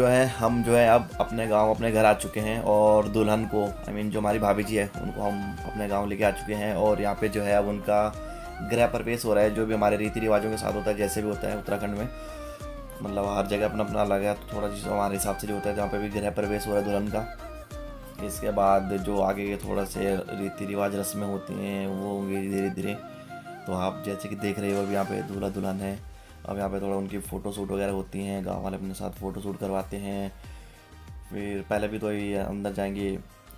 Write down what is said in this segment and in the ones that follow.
जो है हम जो है अब अपने गांव अपने घर आ चुके हैं और दुल्हन को जो हमारी भाभी जी है उनको हम अपने गांव लेके आ चुके हैं और यहाँ पे जो है अब उनका गृह प्रवेश हो रहा है, जो भी हमारे रीति रिवाजों के साथ होता है, जैसे भी होता है उत्तराखंड में। मतलब हर जगह अपना अपना अलग है, तो थोड़ा चीज़ हमारे हिसाब से जो होता है जहाँ पे भी गृह प्रवेश हो रहा है दुल्हन का। इसके बाद जो आगे के थोड़ा से रीति रिवाज रस्में होती हैं वो होंगी धीरे धीरे। तो आप जैसे कि देख रहे हो अभी यहाँ पे दूल्हा दुल्हन है। अब यहाँ पे थोड़ा उनकी फ़ोटो शूट वगैरह होती हैं, गांव वाले अपने साथ फ़ोटो शूट करवाते हैं। फिर पहले भी तो ये अंदर जाएंगे,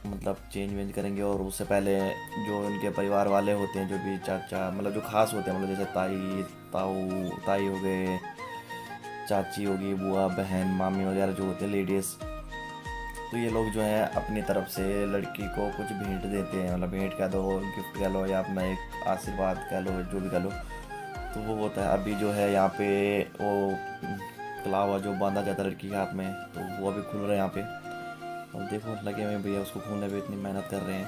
मतलब चेंज वेंज करेंगे, और उससे पहले जो उनके परिवार वाले होते हैं, जो भी चाचा मतलब जो खास होते हैं, मतलब जैसे ताई ताऊ ताई हो गए, चाची होगी, बुआ बहन मामी वगैरह जो होते हैं लेडीज़, तो ये लोग जो है अपनी तरफ से लड़की को कुछ भेंट देते हैं। मतलब भेंट कह दो, गिफ्ट कह लो, या अपना एक आशीर्वाद कह लो, जो भी कह लो। तो वो होता है अभी जो है यहाँ पे वो कलावा जो बांधा जाता है लड़की के हाथ में, तो वो अभी खुल रहा है यहाँ पे। और देखो लगे हुए भैया उसको खोलने पे इतनी मेहनत कर रहे हैं।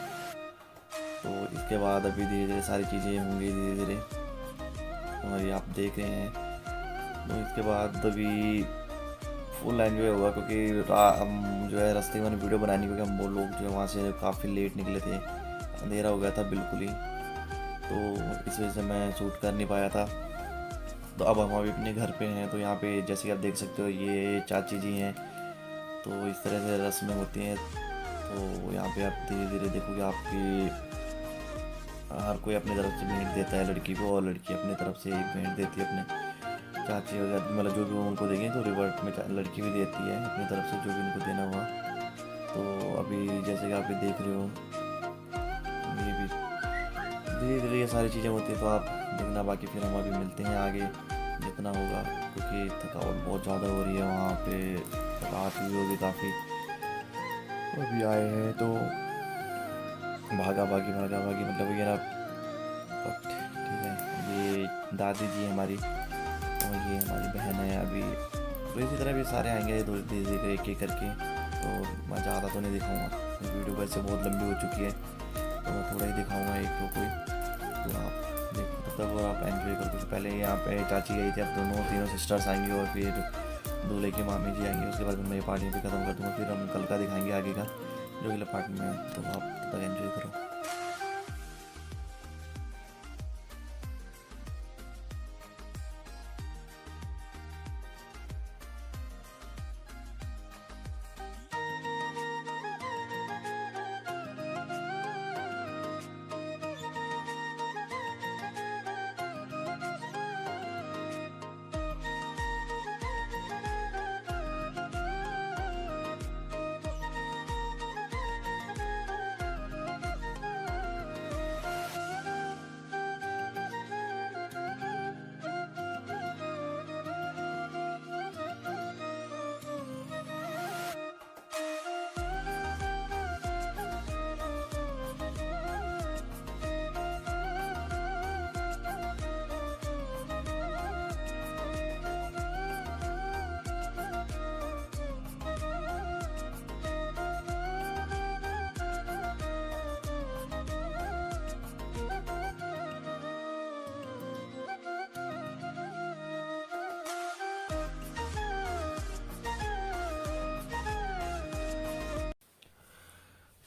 तो इसके बाद अभी धीरे धीरे सारी चीज़ें होंगी धीरे धीरे, और ये आप देख रहे हैं। तो इसके बाद अभी फुल एंजॉय होगा, क्योंकि हम जो है रास्ते में वीडियो बनानी, क्योंकि हम वो लोग जो है वहाँ से काफ़ी लेट निकले थे, अंधेरा हो गया था बिल्कुल ही, तो इस वजह से मैं शूट कर नहीं पाया था। तो अब हम अभी अपने घर पे हैं। तो यहाँ पे जैसे कि आप देख सकते हो ये चाची जी हैं। तो इस तरह से रस्में होती हैं। तो यहाँ पे आप धीरे धीरे देखोगे आपकी हर कोई अपनी तरफ से भेंट देता है लड़की को, और लड़की अपनी तरफ से एक भेंट देती है अपने चाची वगैरह, मतलब जो भी उनको देंगे तो रिवर्ट में लड़की भी देती है अपनी तरफ से जो भी उनको देना हुआ। तो अभी जैसे कि आप ये देख रहे हो, ये भी धीरे धीरे ये सारी चीज़ें होती हैं। तो आप देखना, बाकी फिर हम अभी मिलते हैं आगे जितना होगा, क्योंकि थकावट बहुत ज़्यादा हो रही है वहाँ पे, थकावट भी होगी काफ़ी। अभी आए हैं तो भागा भागी मतलब ये ना, ठीक है। ये दादी जी हमारी, और ये हमारी बहन है अभी। तो इसी तरह भी सारे आएंगे धीरे धीरे एक एक करके। तो मैं ज़्यादा तो नहीं दिखाऊंगा, वीडियो वैसे बहुत लंबी हो चुकी है, तो मैं थोड़ा ही दिखाऊंगा एक तो कोई। तो आप देखो तब तक, और आप एंजॉय करो। क्योंकि पहले यहाँ पे चाची गई थी, अब दोनों तीनों सिस्टर्स आएंगी, और फिर दूल्हे की मामी जी आएंगी। उसके बाद मैं ये पार्टी भी ख़त्म कर दूँगा, फिर हम कल का दिखाएंगे आगे का जो अगला पार्ट में है। तो आप तब तक एंजॉय करो।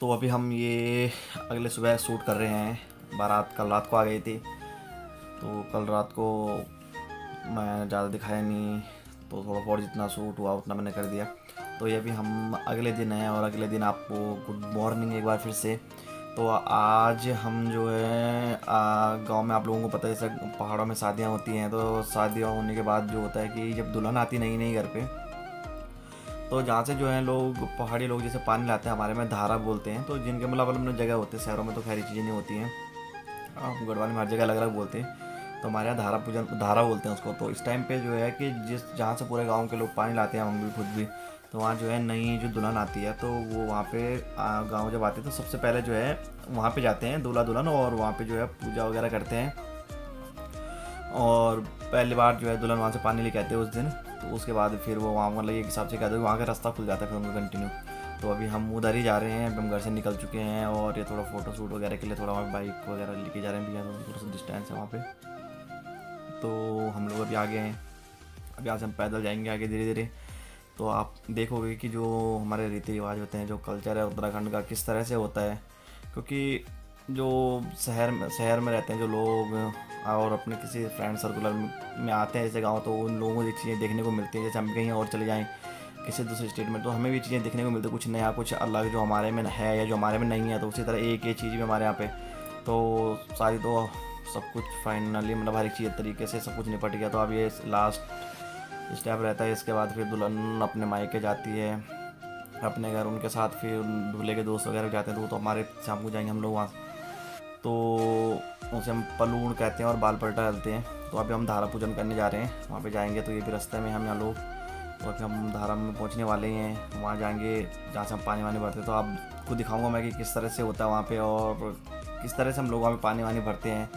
तो अभी हम ये अगले सुबह शूट कर रहे हैं। बारात कल रात को आ गई थी, तो कल रात को मैं ज़्यादा दिखाया नहीं, तो थोड़ा बहुत जितना शूट हुआ उतना मैंने कर दिया। तो ये भी हम अगले दिन हैं, और अगले दिन आपको गुड मॉर्निंग एक बार फिर से। तो आज हम जो है गांव में, आप लोगों को पता है जैसे पहाड़ों में शादियां होती हैं, तो शादियां होने के बाद जो होता है कि जब दुल्हन आती नई नई घर पे, तो जहाँ से जो है लोग पहाड़ी लोग जैसे पानी लाते हैं, हमारे में धारा बोलते हैं। तो जिनके मतलब अलग जगह होते हैं, शहरों में तो खैर चीज़ें नहीं होती हैं, गढ़वाल में हर जगह अलग अलग बोलते हैं। तो हमारे यहाँ धारा पूजन धारा बोलते हैं उसको। तो इस टाइम पे जो है कि जिस जहाँ से पूरे गांव के लोग पानी लाते हैं, हम भी खुद भी, तो वहाँ जो है नई जो दुल्हन आती है, तो वो वहाँ पे गांव जब आते हैं तो सबसे पहले जो है वहाँ पे जाते हैं दूल्हा दुल्हन, और वहाँ पे जो है पूजा वगैरह करते हैं। और पहली बार जो है दुल्हन वहाँ से पानी लेके आते हैं उस दिन। तो उसके बाद फिर वो वहाँ मतलब एक हिसाब से कहते हैं वहाँ का रास्ता खुल जाता है फिर उनका कंटिन्यू। तो अभी हम उधर ही जा रहे हैं, हम घर से निकल चुके हैं, और ये थोड़ा फ़ोटो शूट वगैरह के लिए थोड़ा वहाँ बाइक वगैरह लेके जा रहे हैं भैया, तो थोड़ा सा डिस्टेंस है वहाँ पे। तो हम लोग अभी आगे हैं, अभी यहाँ से हम पैदल जाएंगे आगे धीरे धीरे। तो आप देखोगे कि जो हमारे रीति रिवाज होते हैं, जो कल्चर है उत्तराखंड का किस तरह से होता है। क्योंकि जो शहर में रहते हैं जो लोग और अपने किसी फ्रेंड सर्कुलर में आते हैं जैसे गाँव, तो उन लोगों को ये चीज़ें देखने को मिलती हैं। जैसे हम कहीं और चले जाएँ किसी दूसरे स्टेट में, तो हमें भी चीज़ें देखने को मिलती है, कुछ नया कुछ अलग जो हमारे में है या जो हमारे में नहीं है। तो उसी तरह एक ये चीज़ भी हमारे यहाँ पे तो सारी तो सब कुछ फाइनली मतलब हर एक चीज़ तरीके से सब कुछ निपट गया। तो अब ये लास्ट स्टेप रहता है। इसके बाद फिर दुल्हन अपने मायके जाती है अपने घर, उनके साथ फिर दूल्हे के दोस्त वगैरह जाते हैं, तो वो तो हमारे शाम को जाएंगे हम लोग वहाँ। तो उसे हम पलूण कहते हैं और बाल पलटा डालते हैं। तो अभी हम धारा पूजन करने जा रहे हैं, वहाँ पे जाएंगे। तो ये भी रास्ते में हम यहाँ लोग, तो अभी हम धारा में पहुँचने वाले ही हैं। वहाँ जाएंगे जहाँ से हम पानी वानी भरते हैं। तो आपको दिखाऊंगा मैं कि किस तरह से होता है वहाँ पे, और किस तरह से हम लोग वहाँ पे पानी वानी भरते हैं,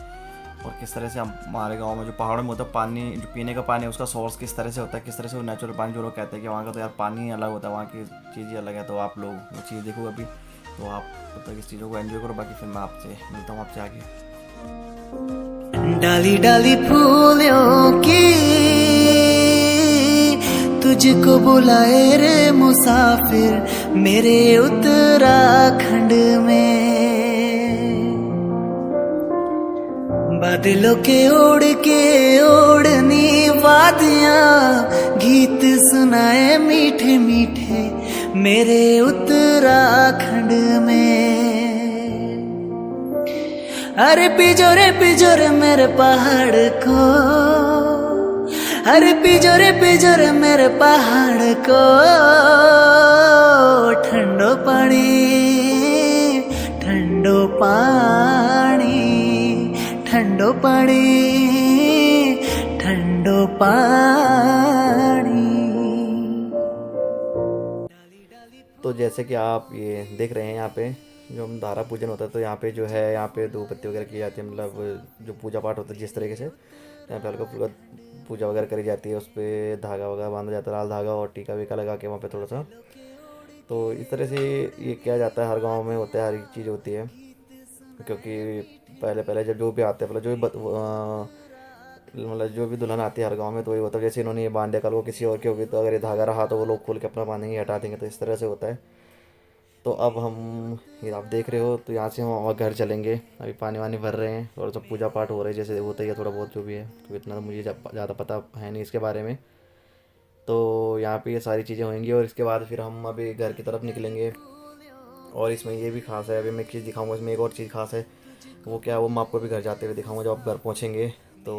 और किस तरह से हम हमारे गांव में जो पहाड़ों में होता है पानी, जो पीने का पानी है उसका सोर्स किस तरह से होता है, किस तरह से वो नेचुरल पानी जो लोग कहते हैं कि वहाँ का तो यार पानी अलग होता है, वहाँ की चीज़ ही अलग है। तो आप लोग वो चीज़ देखो अभी, तो आप तब तक इस चीज़ों को एंजॉय करो। बाकी फिर मैं आपसे मिलता हूँ आपसे आगे। डाली डाली फूलों की तुझको बुलाए रे मुसाफिर मेरे उत्तराखंड में। बादलों के ओढ़ के ओढ़नी वादियां गीत सुनाए मीठे मीठे मेरे उत्तराखंड में। अरे पिजोरे मेरे पहाड़ को, अरे पिजोरे मेरे पहाड़ को, ठंडो पानी ठंडो पानी ठंडो पानी ठंडो पानी। तो जैसे कि आप ये देख रहे हैं यहाँ पे जो हम धारा पूजन होता है, तो यहाँ पे जो है यहाँ पे धूप बत्ती वगैरह की जाती है, मतलब जो पूजा पाठ होता है जिस तरीके से यहाँ पे हल्का फुल्का पूजा वगैरह करी जाती है। उस पर धागा वगैरह बांधा जाता है, लाल धागा, और टीका वीका लगा के वहाँ पे थोड़ा सा। तो इस तरह से ये किया जाता है, हर गांव में होता है, हर एक चीज़ होती है। क्योंकि पहले पहले जब जो भी आते हैं, मतलब मतलब जो भी दुल्हन आती है हर गांव में, तो वही होता है जैसे इन्होंने ये बांध दिया, कल को किसी और की होगी तो अगर ये धागा रहा तो वो लोग खोल के अपना बांधेंगे, हटा देंगे। तो इस तरह से होता है। तो अब हम ये आप देख रहे हो, तो यहाँ से हम और घर चलेंगे। अभी पानी वानी भर रहे हैं और सब पूजा पाठ हो रहा है जैसे होता ही है, थोड़ा बहुत जो भी है, तो इतना तो मुझे ज़्यादा पता है नहीं इसके बारे में। तो यहाँ पे ये सारी चीज़ें होंगी और इसके बाद फिर हम अभी घर की तरफ निकलेंगे। और इसमें ये भी खास है, अभी मैं एक चीज़ दिखाऊंगा, इसमें एक और चीज़ खास है। वो क्या है वो मैं आपको भी घर जाते हुए दिखाऊंगा। जब आप घर पहुँचेंगे तो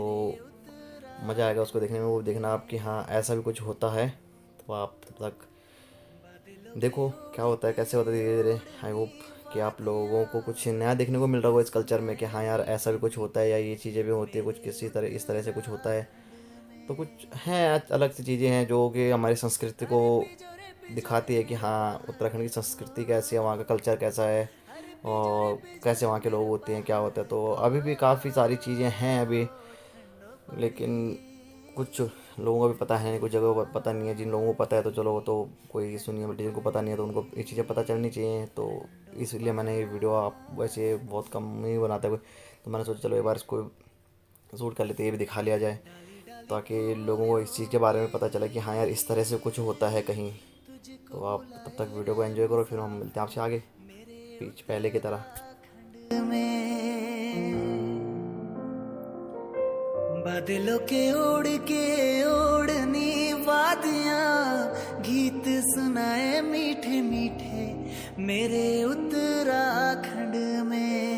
मज़ा आएगा उसको देखने में। वो देखना आप कि हाँ ऐसा भी कुछ होता है। तो आप तब तक देखो क्या होता है, कैसे होता है धीरे धीरे। आई होप कि आप लोगों को कुछ नया देखने को मिल रहा होगा इस कल्चर में, कि हाँ यार ऐसा भी कुछ होता है, या ये चीज़ें भी होती है, कुछ किसी तरह इस तरह से कुछ होता है। तो कुछ हैं अलग सी चीज़ें हैं जो कि हमारी संस्कृति को दिखाती है कि हाँ उत्तराखंड की संस्कृति कैसी है, वहाँ का कल्चर कैसा है, और कैसे वहाँ के लोग होते हैं, क्या होता है। तो अभी भी काफ़ी सारी चीज़ें हैं अभी, लेकिन कुछ लोगों को भी पता है, कुछ जगहों पर पता नहीं है। जिन लोगों को पता है तो चलो वो तो कोई सुनिए, बट जिनको पता नहीं है तो उनको ये चीज़ें पता चलनी चाहिए। तो इसलिए मैंने ये वीडियो, आप वैसे बहुत कम ही बनाता है कोई, तो मैंने सोचा चलो एक बार इसको शूट कर लेते, ये भी दिखा लिया जाए, ताकि लोगों को इस चीज़ के बारे में पता चले कि हाँ यार इस तरह से कुछ होता है कहीं। तो आप तब तक वीडियो को एंजॉय करो, फिर हम मिलते हैं आपसे आगे पहले की तरह। बादलों के ओढ़नी वादियां गीत सुनाए मीठे मीठे मेरे उत्तराखंड में,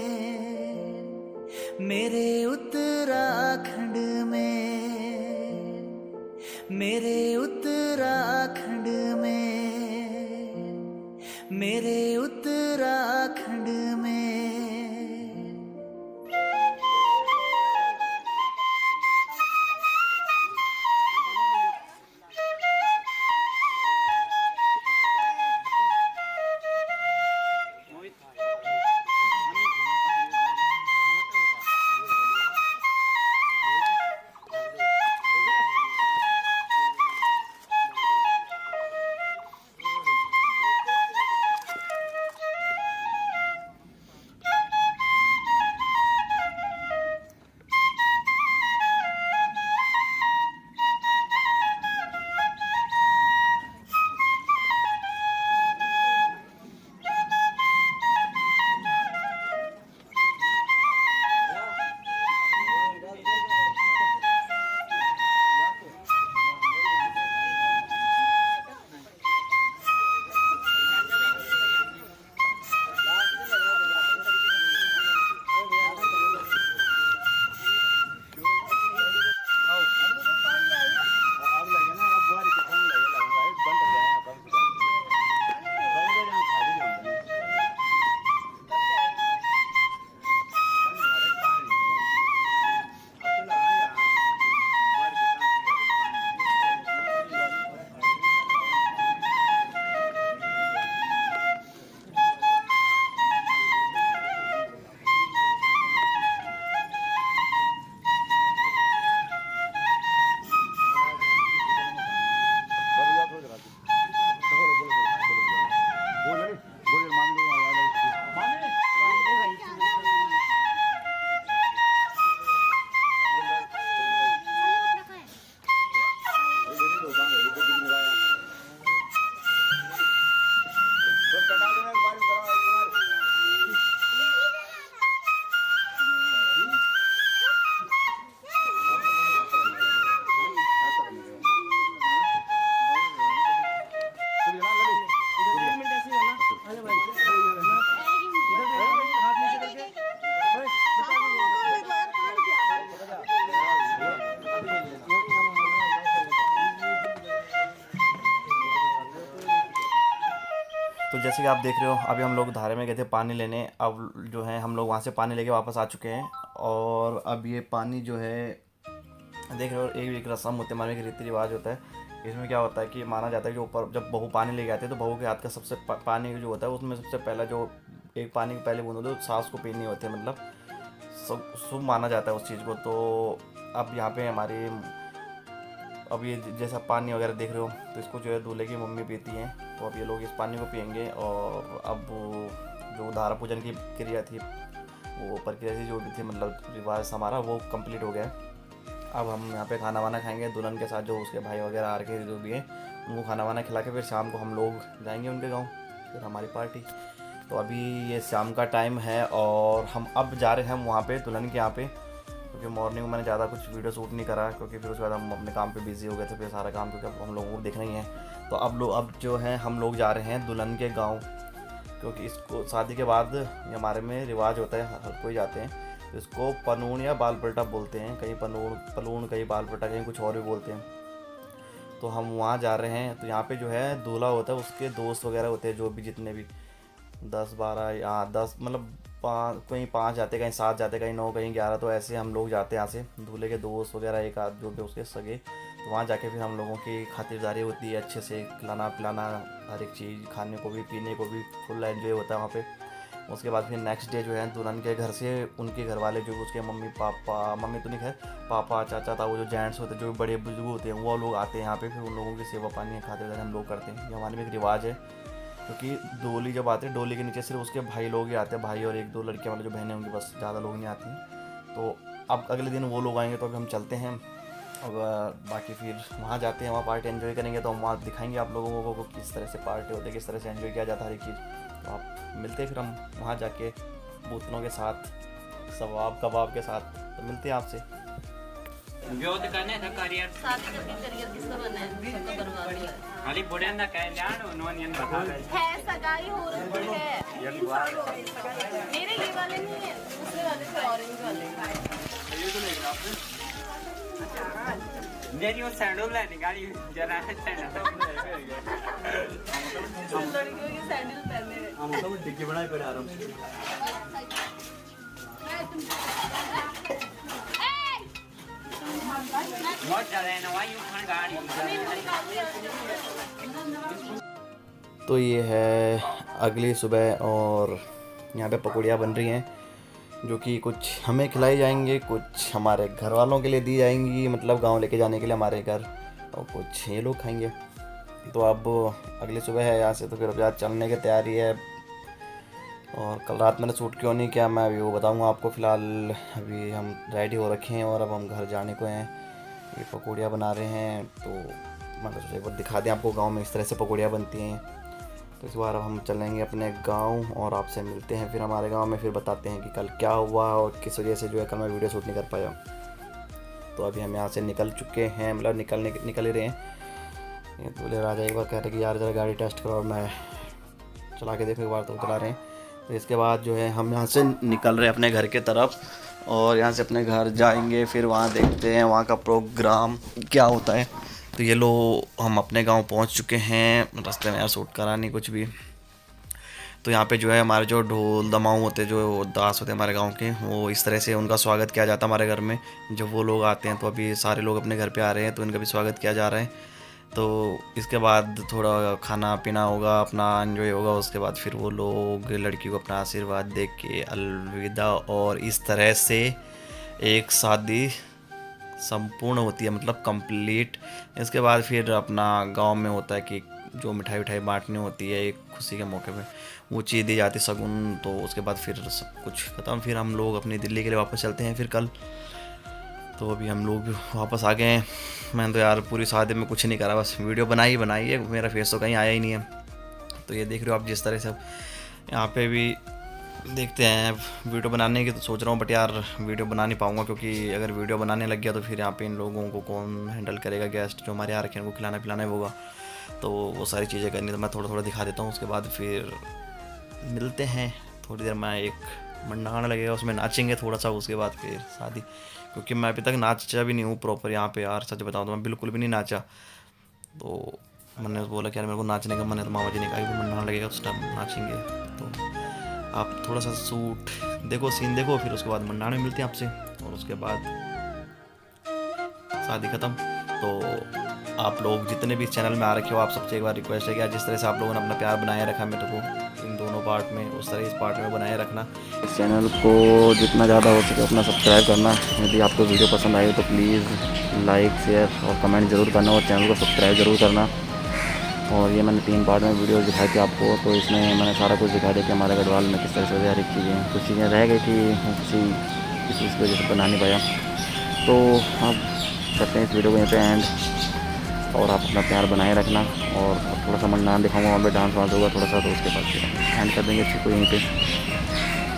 मेरे उत्तराखंड में, मेरे उत्तराखंड में, मेरे उत्तराखंड में। जैसे कि आप देख रहे हो, अभी हम लोग धारे में गए थे पानी लेने। अब जो है हम लोग वहाँ से पानी लेके वापस आ चुके हैं। और अब ये पानी जो है देख रहे हो, एक रस्म होती है, हमारे एक रीति रिवाज होता है। इसमें क्या होता है कि माना जाता है कि ऊपर जब बहू पानी लेके आती है तो बहू के हाथ का सबसे पानी जो होता है उसमें सबसे पहला जो एक पानी की पहले बूंद होती है सास को पीनी होती है, मतलब सब शुभ माना जाता है उस चीज़ को। तो अब यहाँ पे हमारी अब ये जैसा पानी वगैरह देख रहे हो, तो इसको जो है दूल्हे की मम्मी पीती हैं। तो अब ये लोग इस पानी को पियेंगे। और अब जो धारा पूजन की क्रिया थी, वो प्रक्रिया थी जो भी थी, मतलब रिवाज हमारा वो कंप्लीट हो गया। अब हम यहाँ पे खाना वाना खाएंगे दुल्हन के साथ, जो उसके भाई वगैरह आ के जो भी हैं उनको खाना वाना खिला के फिर शाम को हम लोग जाएंगे उनके गाँव, फिर हमारी पार्टी। तो अभी ये शाम का टाइम है और हम अब जा रहे हैं वहाँ पे दुल्हन के यहाँ पे, क्योंकि मॉर्निंग में मैंने ज़्यादा कुछ वीडियो शूट नहीं करा, क्योंकि फिर उसके बाद हम अपने काम पे बिजी हो गए थे, फिर सारा काम क्योंकि अब हम लोगों को देखना ही है। तो अब जो है हम लोग जा रहे हैं दुल्हन के गांव, क्योंकि इसको शादी के बाद ये हमारे में रिवाज होता है, हर कोई जाते हैं। तो इसको पनून या बाल पलटा बोलते हैं, कहीं पलून कहीं बाल पलटा, कहीं कुछ और भी बोलते हैं। तो हम वहाँ जा रहे हैं। तो यहाँ पे जो है दूल्हा होता है, उसके दोस्त वगैरह होते हैं, जो भी जितने भी 10-12 या 10 मतलब कहीं 5 जाते, कहीं 7 जाते, कहीं 9, कहीं 11। तो ऐसे हम लोग जाते हैं यहाँ से, दूल्हे के दोस्त वगैरह एक आध जो भी उसके सगे। तो वहाँ जाके फिर हम लोगों की खातिरदारी होती है, अच्छे से खिलाना पिलाना, हर एक चीज़ खाने को भी पीने को भी फुल एंजॉय होता है वहाँ पे। उसके बाद फिर नेक्स्ट डे जो है दुल्हन के घर से उनके घर वाले, जो उसके मम्मी पापा, मम्मी तो नहीं खैर, पापा चाचा था, वो जो जेंट्स होते हैं, जो बड़े बुजुर्ग होते हैं, वो लोग आते हैं यहाँ पे। फिर उन लोगों की सेवा पानी खातिरदारी हम लोग करते हैं। ये हमारे में एक रिवाज है, क्योंकि डोली जब आते हैं, डोली के नीचे सिर्फ उसके भाई लोग ही आते हैं, भाई और 1-2 लड़कियाँ वाले जो बहनें होंगी, बस ज़्यादा लोग नहीं आती। तो अब अगले दिन वो लोग आएंगे, तो अभी हम चलते हैं। और बाकी फिर वहाँ जाते हैं, वहाँ पार्टी एंजॉय करेंगे। तो हम वहाँ दिखाएंगे आप लोगों को किस तरह से पार्टी होती है, किस तरह से एंजॉय किया जाता है हर एक चीज़। तो आप मिलते हैं फिर हम वहाँ जाके बोतलों के साथ, सवाब कबाब के साथ। तो मिलते हैं आपसे। जो दुकाने था करियर साथ में करियर किसका बना है, सबका बर्बाद हुआ है। खाली बुढ़िया का जान उन्होंने ये बता रहे है सगाई हो रही है, मेरे ये वाले नहीं है, दूसरे वाले थे ऑरेंज वाले। मेरी वो सैंडल ले निकाली जरा सैंडल लड़कियों की सैंडल पहने हैं। हम तो डिग्गी बनाए पर आ रहा हूं। बहुत ज्यादा है ना वायु खान गाड़ी। तो ये है अगली सुबह और यहाँ पे पकौड़ियाँ बन रही हैं, जो कि कुछ हमें खिलाई जाएंगी, कुछ हमारे घर वालों के लिए दी जाएंगी, मतलब गांव लेके जाने के लिए हमारे घर, और कुछ ये लोग खाएंगे। तो अब अगली सुबह है यहाँ से, तो फिर अब यार चलने की तैयारी है। और कल रात मैंने शूट क्यों नहीं किया मैं अभी वो बताऊंगा आपको। फ़िलहाल अभी हम रेडी हो रखे हैं और अब हम घर जाने को हैं। ये पकौड़ियाँ बना रहे हैं, तो मतलब सोचा एक बार दिखा दें आपको गांव में इस तरह से पकौड़ियाँ बनती हैं। तो इस बार अब हम चलेंगे अपने गांव और आपसे मिलते हैं फिर हमारे गांव में, फिर बताते हैं कि कल क्या हुआ और किस वजह से जो है कल मैं वीडियो शूट नहीं कर पाया। तो अभी हम यहाँ से निकल चुके हैं, मतलब निकल ही रहे हैं। ये दूल्हे राजा एक बार कह रहे कि यार ज़रा गाड़ी टेस्ट करो, और मैं चला के देखो एक बार, तो चला रहे हैं। तो इसके बाद जो है हम यहाँ से निकल रहे हैं अपने घर के तरफ, और यहाँ से अपने घर जाएंगे, फिर वहाँ देखते हैं वहाँ का प्रोग्राम क्या होता है। तो ये लो हम अपने गांव पहुँच चुके हैं। रास्ते में यार शूट करा नहीं कुछ भी। तो यहाँ पे जो है हमारे जो ढोल दमाऊ होते हैं, जो दास होते हैं हमारे गांव के, वो इस तरह से उनका स्वागत किया जाता है हमारे घर में जब वो लोग आते हैं। तो अभी सारे लोग अपने घर पे आ रहे हैं, तो इनका भी स्वागत किया जा रहा है। तो इसके बाद थोड़ा खाना पीना होगा, अपना एंजॉय होगा। उसके बाद फिर वो लोग लड़की को अपना आशीर्वाद दे के अलविदा, और इस तरह से एक शादी संपूर्ण होती है, मतलब कंप्लीट। इसके बाद फिर अपना गांव में होता है कि जो मिठाई बांटनी होती है एक खुशी के मौके पे, वो चीज़ दी जाती शगुन। तो उसके बाद फिर सब कुछ ख़त्म, फिर हम लोग अपनी दिल्ली के लिए वापस चलते हैं फिर कल। तो अभी हम लोग वापस आ गए हैं। मैंने तो यार पूरी शादी में कुछ नहीं करा, बस वीडियो बनाई है, मेरा फेस तो कहीं आया ही नहीं है। तो ये देख रहे हो आप जिस तरह से यहाँ पे भी देखते हैं वीडियो बनाने की तो सोच रहा हूँ, बट यार वीडियो बना नहीं पाऊँगा, क्योंकि अगर वीडियो बनाने लग गया तो फिर यहाँ पे इन लोगों को कौन हैंडल करेगा, गेस्ट जो हमारे यहाँ रखे हैं उनको खिलाना पिलाना होगा। तो वो सारी चीज़ें करनी, तो मैं थोड़ा दिखा देता हूँ। उसके बाद फिर मिलते हैं थोड़ी देर में, एक मंडा गाना लगेगा उसमें नाचेंगे थोड़ा सा। उसके बाद फिर शादी, क्योंकि मैं अभी तक नाचा भी नहीं हूँ प्रॉपर यहाँ पे यार, सच बताऊँ तो मैं बिल्कुल भी नहीं नाचा। तो मैंने बोला कि यार मेरे को नाचने का मन है, तो मामा जी ने कहा कि मन ना लगेगा उस टाइम नाचेंगे। तो आप थोड़ा सा शूट देखो, सीन देखो, फिर उसके बाद मंडाने मिलते हैं आपसे, और उसके बाद शादी ख़त्म। तो आप लोग जितने भी इस चैनल में आ रखे हो, आप सबसे एक बार रिक्वेस्ट है कि जिस तरह से आप लोगों ने अपना प्यार बनाए रखा मेरे को इन दोनों पार्ट में, उस तरह इस पार्ट में बनाए रखना। इस चैनल को जितना ज़्यादा हो सके अपना सब्सक्राइब करना। यदि आपको वीडियो पसंद आई तो प्लीज़ लाइक, शेयर और कमेंट ज़रूर करना, और चैनल को सब्सक्राइब ज़रूर करना। और ये मैंने 3 पार्ट में वीडियो दिखाई थी आपको, तो इसमें मैंने सारा कुछ दिखा दिया कि हमारे गढ़वाल में किस तरह से हर एक चीज़ें, कुछ चीज़ें रह गई थी किसी चीज़ की वजह से बना नहीं पाया। तो आप करते हैं इस वीडियो को यहीं पे एंड, और आप अपना प्यार बनाए रखना। और थोड़ा सा मंडान दिखाऊंगा, वहाँ पे डांस वांस होगा थोड़ा सा, तो उसके बाद एंड कर देंगे इसी को यहीं पे।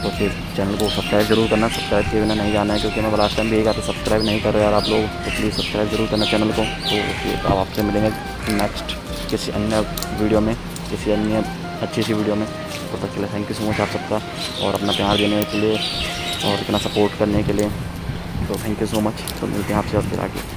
तो फिर चैनल को सब्सक्राइब जरूर करना, सब्सक्राइब किए बिना नहीं जाना है, क्योंकि मैं लास्ट टाइम भी यही कहा था सब्सक्राइब नहीं कर रहे यार आप लोग, तो प्लीज़ सब्सक्राइब जरूर करना चैनल को। तो फिर आप आपसे मिलेंगे नेक्स्ट किसी अन्य वीडियो में, किसी अन्य अच्छी सी वीडियो में। तो तक के लिए थैंक यू सो मच आप सबका, और अपना प्यार देने के लिए और इतना सपोर्ट करने के लिए। तो थैंक यू सो मच। तो मिलते हैं आपसे और फिर आगे।